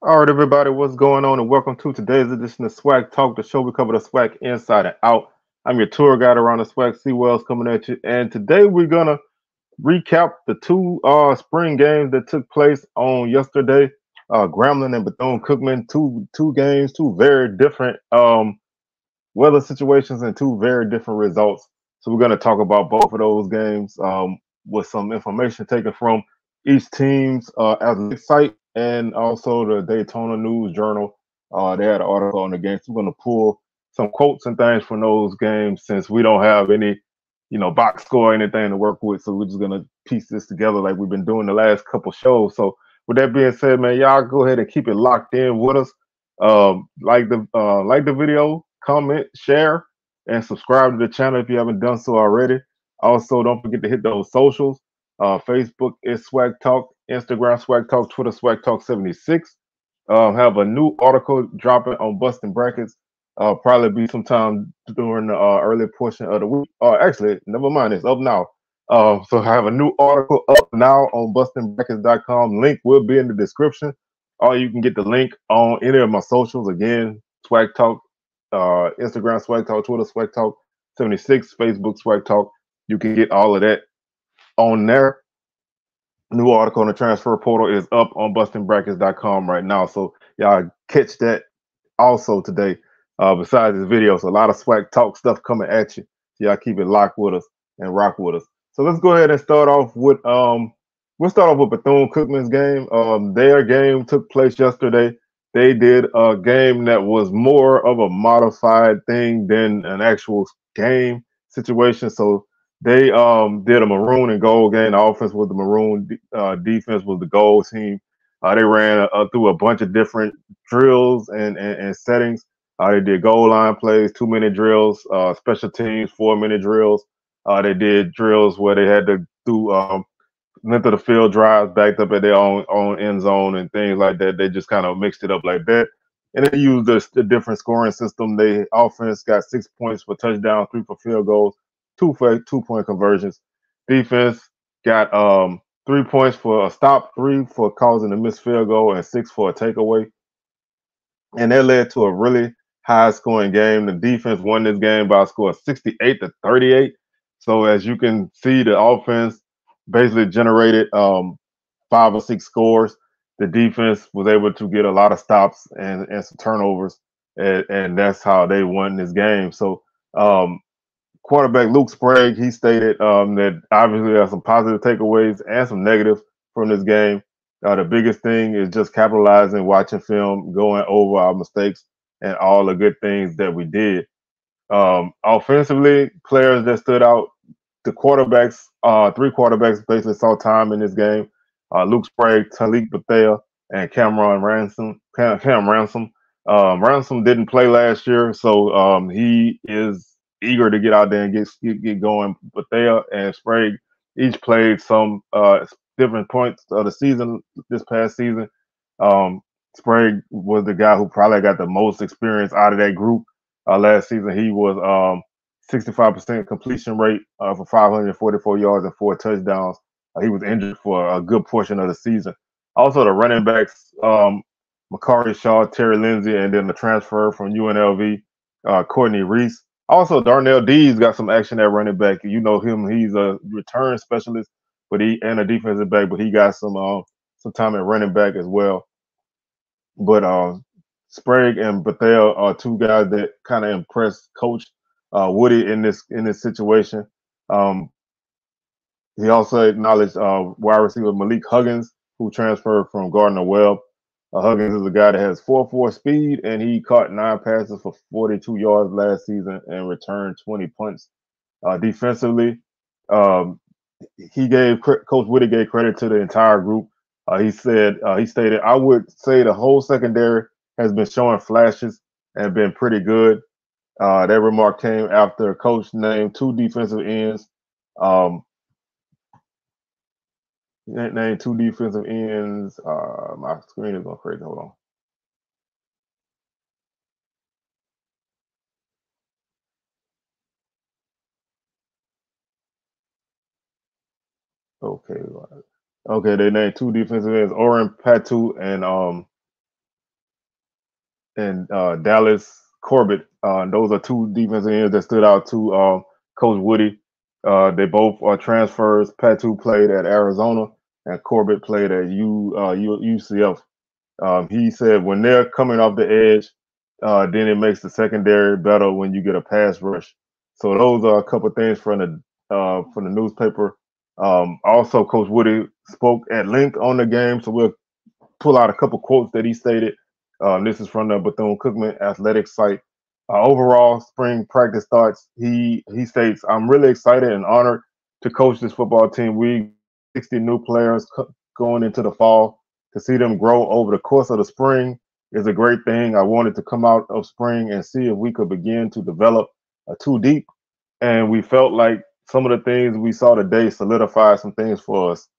All right, everybody, what's going on? And welcome to today's edition of SWAC Talk, the show we cover the SWAC inside and out. I'm your tour guide around the SWAC, C Wells, coming at you. And today we're gonna recap the two spring games that took place on yesterday. Grambling and Bethune-Cookman, two games, two very different weather situations and two very different results. So we're gonna talk about both of those games with some information taken from each team's athletic site and also the Daytona News Journal. They had an article on the game. So we're gonna pull some quotes and things from those games since we don't have any, box score or anything to work with. So we're just gonna piece this together like we've been doing the last couple shows. So with that being said, man, y'all go ahead and keep it locked in with us. Like the video, comment, share, and subscribe to the channel if you haven't done so already. Also, don't forget to hit those socials. Facebook is Swag Talk, Instagram Swag Talk, Twitter Swag Talk 76. Have a new article dropping on busting brackets. Probably be sometime during the early portion of the week. Actually, never mind, it's up now. So I have a new article up now on bustingbrackets.com. Link will be in the description. Or you can get the link on any of my socials. Again, Swag Talk, Instagram Swag Talk, Twitter Swag Talk 76, Facebook Swag Talk. You can get all of that on there. New article on the transfer portal is up on bustingbrackets.com right now. So y'all catch that also today. Besides this video, so a lot of swag talk stuff coming at you. So y'all keep it locked with us and rock with us. So let's go ahead and start off with we'll start off with Bethune-Cookman's game. Their game took place yesterday. They did a game that was more of a modified thing than an actual game situation. So they did a maroon and gold game. The offense was the maroon, defense was the gold team. They ran through a bunch of different drills and settings. They did goal line plays, 2 minute drills, special teams, 4 minute drills. They did drills where they had to do length of the field drives backed up at their own end zone and things like that. They just kind of mixed it up like that. And they used the different scoring system. They offense got 6 points for touchdown, 3 for field goals, 2 for 2 point conversions. Defense got 3 points for a stop, 3 for causing a missed field goal, and 6 for a takeaway. And that led to a really high scoring game. The defense won this game by a score of 68-38. So as you can see, the offense basically generated 5 or 6 scores. The defense was able to get a lot of stops and some turnovers, and that's how they won this game. So quarterback Luke Sprague, he stated that obviously there are some positive takeaways and some negatives from this game. The biggest thing is just capitalizing, watching film, going over our mistakes, and all the good things that we did. Offensively, players that stood out, the quarterbacks, 3 quarterbacks basically saw time in this game. Luke Sprague, Talik Bethea, and Cameron Ransom. Cam Ransom. Ransom didn't play last year, so he is eager to get out there and get going. Bethea and Sprague each played some different points of the season this past season. Um, Sprague was the guy who probably got the most experience out of that group last season. He was 65% completion rate for 544 yards and 4 touchdowns. He was injured for a good portion of the season. Also, the running backs, Makari Shaw, Terry Lindsay, and then the transfer from UNLV, Courtney Reese. Also, Darnell Dees got some action at running back. You know him; he's a return specialist, but he and a defensive back, but he got some time at running back as well. But Sprague and Bethel are two guys that kind of impressed Coach Woody in this situation. Um, he also acknowledged wide receiver Malik Huggins, who transferred from Gardner Webb. Huggins is a guy that has 4.4 speed, and he caught 9 passes for 42 yards last season and returned 20 punts. Defensively, um, Coach Woody gave credit to the entire group. He stated, "I would say the whole secondary has been showing flashes and been pretty good." That remark came after Coach named 2 defensive ends. Um, named 2 defensive ends. My screen is going crazy. Hold on. Okay. Okay, they named 2 defensive ends, Oren Patu and Dallas Corbett. Those are two defensive ends that stood out to Coach Woody. They both are transfers. Patu played at Arizona, and Corbett played at UCF. He said when they're coming off the edge, then it makes the secondary better when you get a pass rush. So those are a couple of things from the newspaper. Also, Coach Woody spoke at length on the game, so we'll pull out a couple quotes that he stated. This is from the Bethune-Cookman athletics site. Overall, spring practice starts. He states, "I'm really excited and honored to coach this football team. We 60 new players going into the fall. To see them grow over the course of the spring is a great thing. I wanted to come out of spring and see if we could begin to develop a two deep, and we felt like some of the things we saw today solidified some things for us.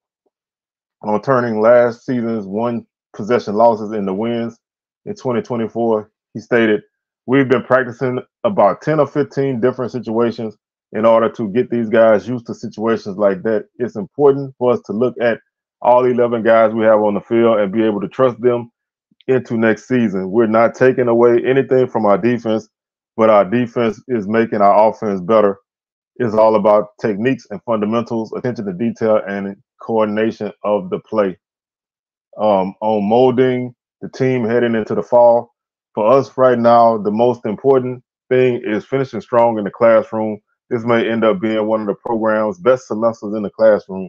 On turning last season's one possession losses into wins in 2024, he stated, "We've been practicing about 10 or 15 different situations in order to get these guys used to situations like that. It's important for us to look at all 11 guys we have on the field and be able to trust them into next season. We're not taking away anything from our defense, but our defense is making our offense better. It's all about techniques and fundamentals, attention to detail, and coordination of the play." On molding the team heading into the fall, for us right now, the most important thing is finishing strong in the classroom. This may end up being one of the program's best semesters in the classroom.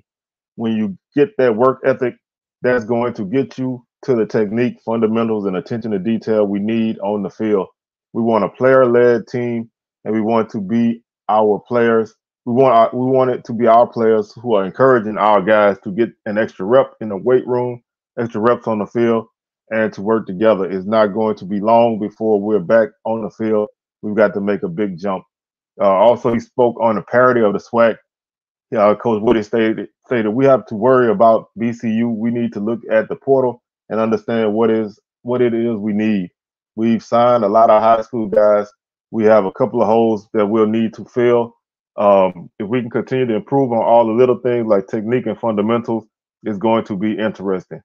When you get that work ethic, that's going to get you to the technique, fundamentals, and attention to detail we need on the field. We want a player-led team, and we want to be our players. We want it to be our players who are encouraging our guys to get an extra rep in the weight room, extra reps on the field, and to work together. It's not going to be long before we're back on the field. We've got to make a big jump. Also, he spoke on the parity of the SWAC. Coach Woody stated we have to worry about BCU. We need to look at the portal and understand what it is we need. We've signed a lot of high school guys. We have a couple of holes that we'll need to fill. If we can continue to improve on all the little things like technique and fundamentals, it's going to be interesting.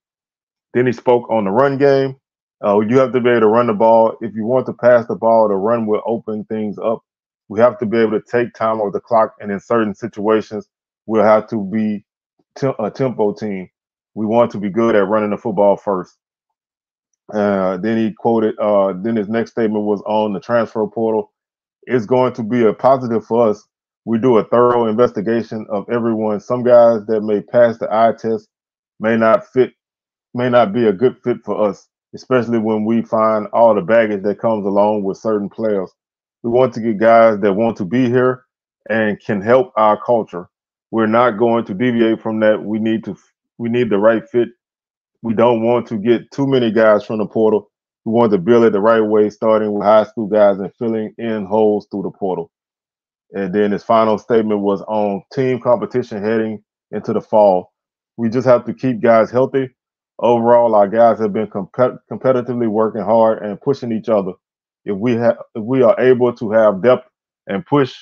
Then he spoke on the run game. You have to be able to run the ball. If you want to pass the ball, the run will open things up. We have to be able to take time off the clock, and in certain situations, we'll have to be a tempo team. We want to be good at running the football first. Then he quoted, then his next statement was on the transfer portal. "It's going to be a positive for us. We do a thorough investigation of everyone. Some guys that may pass the eye test may not be a good fit for us, especially when we find all the baggage that comes along with certain players. We want to get guys that want to be here and can help our culture. We're not going to deviate from that. We need the right fit. We don't want to get too many guys from the portal. We want to build it the right way, starting with high school guys and filling in holes through the portal." And then his final statement was on team competition heading into the fall. "We just have to keep guys healthy. Overall, our guys have been competitively working hard and pushing each other. If we are able to have depth and push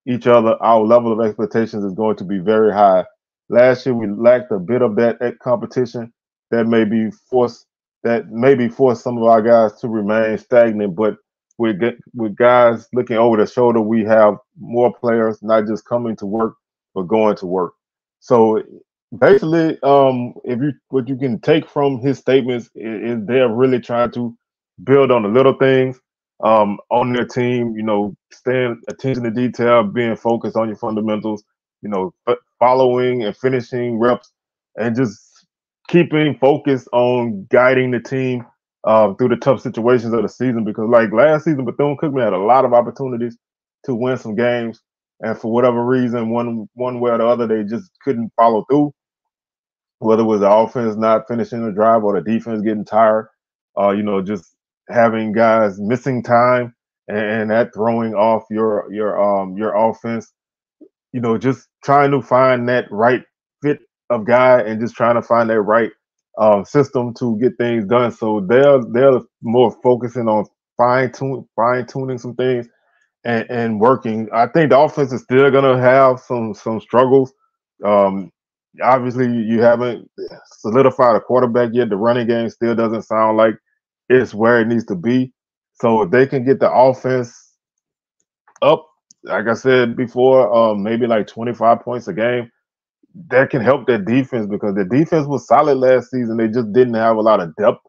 each other, our level of expectations is going to be very high. Last year we lacked a bit of that at competition that may be forced some of our guys to remain stagnant, but with guys looking over the shoulder, we have more players not just coming to work but going to work." So basically, if you what you can take from his statements is they're really trying to build on the little things on their team. Staying attention to detail, being focused on your fundamentals. Following and finishing reps, and just keeping focused on guiding the team through the tough situations of the season. Because like last season, Bethune-Cookman had a lot of opportunities to win some games, and for whatever reason, one way or the other, they just couldn't follow through. Whether it was the offense not finishing the drive or the defense getting tired, just having guys missing time and that throwing off your offense. Just trying to find that right fit of guy and just trying to find that right system to get things done. So they're more focusing on fine tuning some things and working. I think the offense is still gonna have some struggles. Um, Obviously, you haven't solidified a quarterback yet. The running game still doesn't sound like it's where it needs to be. So if they can get the offense up, like I said before, maybe like 25 points a game, that can help their defense because the defense was solid last season. They just didn't have a lot of depth.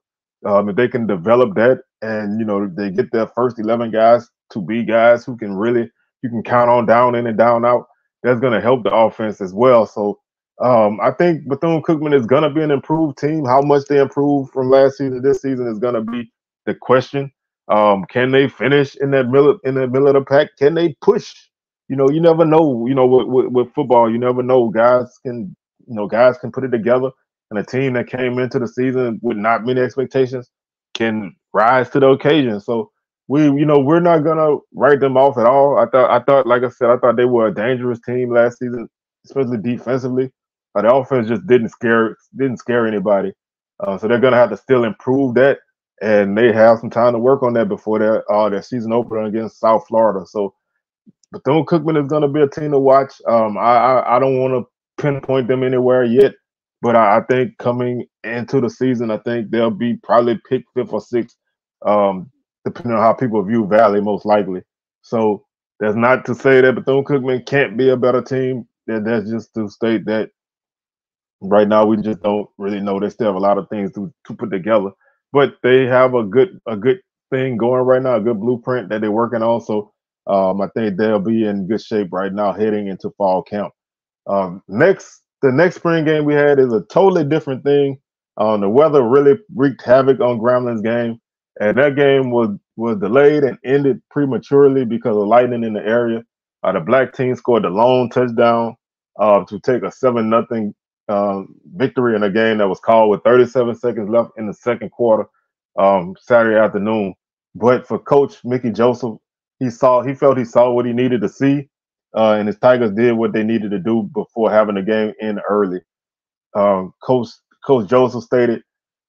If they can develop that, and they get their first 11 guys to be guys who can really you can count on down in and down out, that's going to help the offense as well. So I think Bethune-Cookman is going to be an improved team. How much they improve from last season to this season is going to be the question. Can they finish in the middle of the pack? Can they push? You never know. With football, you never know. Guys can put it together, and a team that came into the season with not many expectations can rise to the occasion. So we're not gonna write them off at all. I thought, like I said, I thought they were a dangerous team last season, especially defensively. The offense just didn't scare anybody. So they're gonna have to still improve that, and they have some time to work on that before their season opener against South Florida. So Bethune-Cookman is going to be a team to watch. I don't want to pinpoint them anywhere yet, but I think coming into the season, I think they'll be probably picked fifth or sixth, depending on how people view Valley, most likely. So that's not to say that Bethune-Cookman can't be a better team. That's just to state that right now we just don't really know. They still have a lot of things to put together, but they have a good thing going right now, a good blueprint that they're working on. So I think they'll be in good shape right now heading into fall camp. The next spring game we had is a totally different thing. The weather really wreaked havoc on Gramblin's game, and that game was delayed and ended prematurely because of lightning in the area. The black team scored the lone touchdown to take a 7-0 victory in a game that was called with 37 seconds left in the second quarter Saturday afternoon. But for Coach Mickey Joseph, he felt he saw what he needed to see, and his Tigers did what they needed to do before having the game end early. Coach Joseph stated,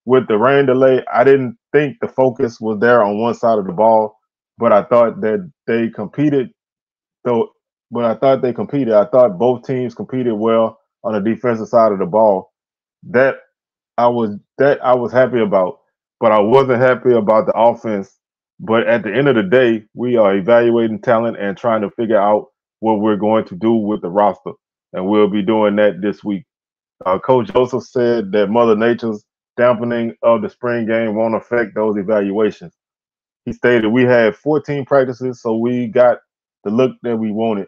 with the rain delay, I didn't think the focus was there on one side of the ball, but I thought that they competed. Though, but I thought they competed. I thought both teams competed well on the defensive side of the ball. That I was happy about, but I wasn't happy about the offense. But at the end of the day, we are evaluating talent and trying to figure out what we're going to do with the roster, and we'll be doing that this week. Coach Joseph said that Mother Nature's dampening of the spring game won't affect those evaluations. He stated we had 14 practices, so we got the look that we wanted.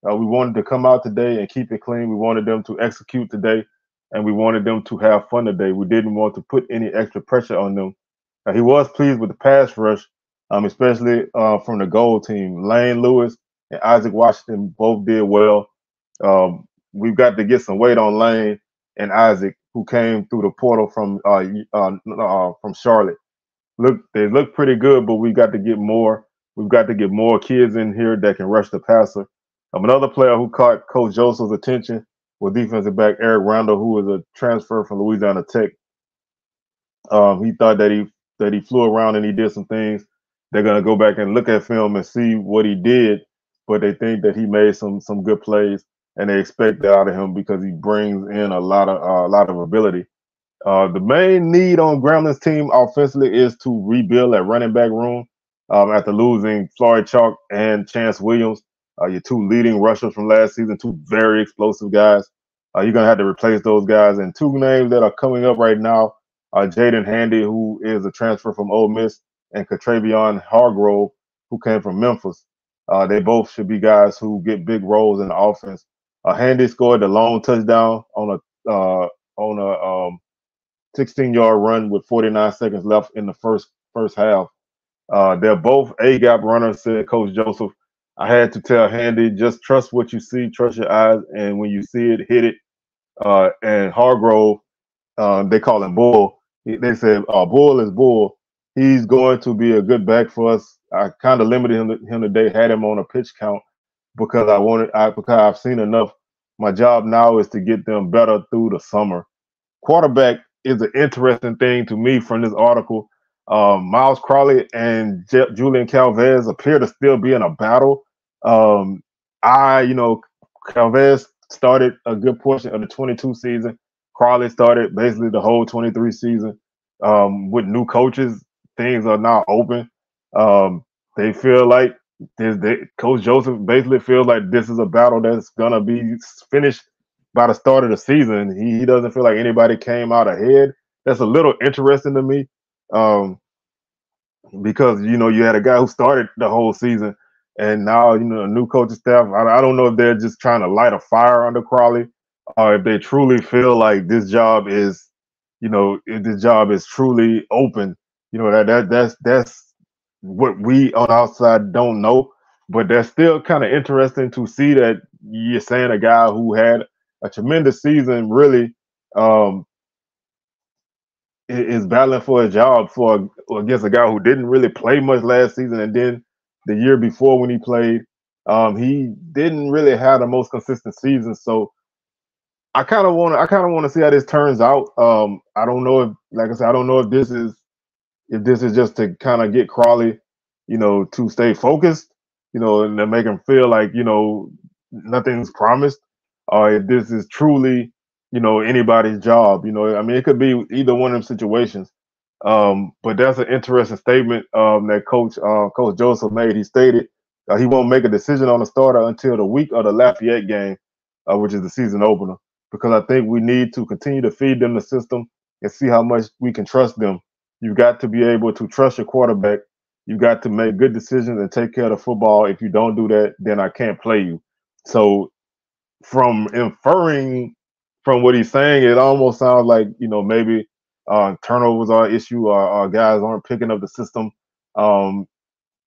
We wanted to come out today and keep it clean. We wanted them to execute today, and we wanted them to have fun today. We didn't want to put any extra pressure on them. He was pleased with the pass rush, especially from the goal team. Lane Lewis and Isaac Washington both did well. We've got to get some weight on Lane and Isaac, who came through the portal from Charlotte. They look pretty good, but we got to get more. We've got to get more kids in here that can rush the passer. Another player who caught Coach Joseph's attention was defensive back Eric Randall, who was a transfer from Louisiana Tech. He thought that he flew around and he did some things. They're gonna go back and look at film and see what he did, but they think that he made some good plays, and they expect that out of him because he brings in a lot of ability. The main need on Gramblin's team offensively is to rebuild that running back room after losing Floyd Chalk and Chance Williams, your two leading rushers from last season, two very explosive guys. You're going to have to replace those guys. And two names that are coming up right now are Jaden Handy, who is a transfer from Ole Miss, and Catravion Hargrove, who came from Memphis. They both should be guys who get big roles in the offense. Handy scored the lone touchdown on a 16-yard run with 49 seconds left in the first half. They're both A-gap runners, said Coach Joseph. I had to tell Handy, just trust what you see, trust your eyes, and when you see it, hit it. And Hargrove, they call him Bull. They said, Bull is Bull. He's going to be a good back for us. I kind of limited him today, had him on a pitch count because because I've seen enough. My job now is to get them better through the summer. Quarterback is an interesting thing to me from this article. Miles Crawley and Julian Calvez appear to still be in a battle. Calvez started a good portion of the 22 season. Crawley started basically the whole 23 season. With new coaches, things are now open. They feel like Coach Joseph basically feels like this is a battle that's gonna be finished by the start of the season. He doesn't feel like anybody came out ahead. That's a little interesting to me. Um, because you had a guy who started the whole season, and now a new coaching staff. I don't know if they're just trying to light a fire under Crawley, or if they truly feel like this job is, if this job is truly open. That's what we on the outside don't know, but that's still kind of interesting to see that you're saying a guy who had a tremendous season really. Um, is battling for a job for against a guy who didn't really play much last season, and then the year before when he played, he didn't really have the most consistent season. So I kind of want to see how this turns out. I don't know if, like I said, I don't know if this is just to kind of get Crawley, to stay focused, and to make him feel like nothing's promised, or if this is truly anybody's job. I mean, it could be either one of them situations. But that's an interesting statement that Coach Joseph made. He stated he won't make a decision on the starter until the week of the Lafayette game, which is the season opener, because I think we need to continue to feed them the system and see how much we can trust them. You've got to be able to trust your quarterback. You've got to make good decisions and take care of the football. If you don't do that, then I can't play you. So from inferring from what he's saying, it almost sounds like maybe turnovers are an issue, or guys aren't picking up the system um,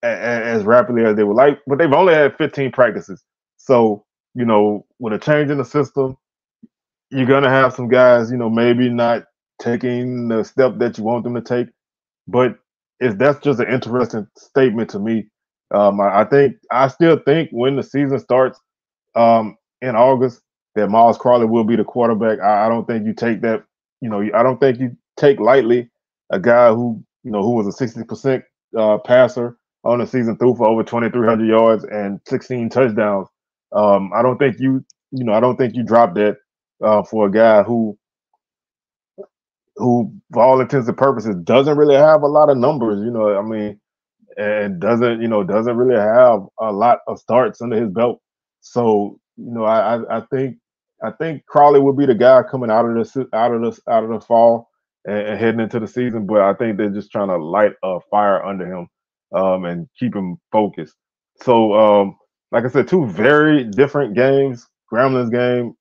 as rapidly as they would like. But they've only had 15 practices, so with a change in the system, you're gonna have some guys, maybe not taking the step that you want them to take. But that's just an interesting statement to me. I still think when the season starts in August that Miles Crawley will be the quarterback. I don't think you take that. I don't think you take lightly a guy who was a 60% passer on the season, threw for over 2,300 yards and 16 touchdowns. I don't think I don't think you drop that for a guy who, for all intents and purposes, doesn't really have a lot of numbers. I mean, and doesn't really have a lot of starts under his belt. So I think Crawley will be the guy coming out of the fall and heading into the season. But I think they're just trying to light a fire under him and keep him focused. So like I said, two very different games. Gramblin's game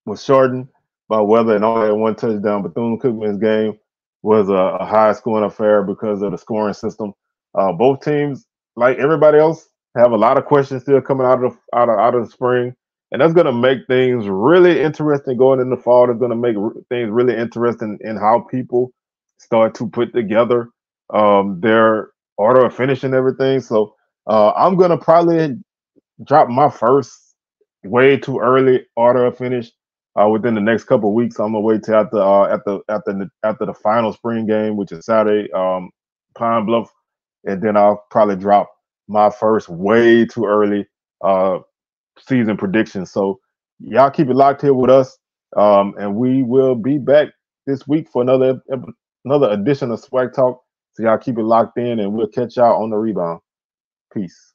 was shortened by weather and only had one touchdown. Bethune-Cookman's game was a high-scoring affair because of the scoring system. Both teams, like everybody else, have a lot of questions still coming out of the spring, and that's going to make things really interesting going in the fall. It's going to make things really interesting in how people start to put together their order of finish and everything. So I'm going to probably drop my first way too early order of finish within the next couple of weeks. I'm gonna wait till after the final spring game, which is Saturday, Pine Bluff, and then I'll probably drop my first way too early uh, season prediction. So y'all keep it locked here with us, and we will be back this week for another edition of Swag Talk. So y'all keep it locked in, and we'll catch y'all on the rebound. Peace.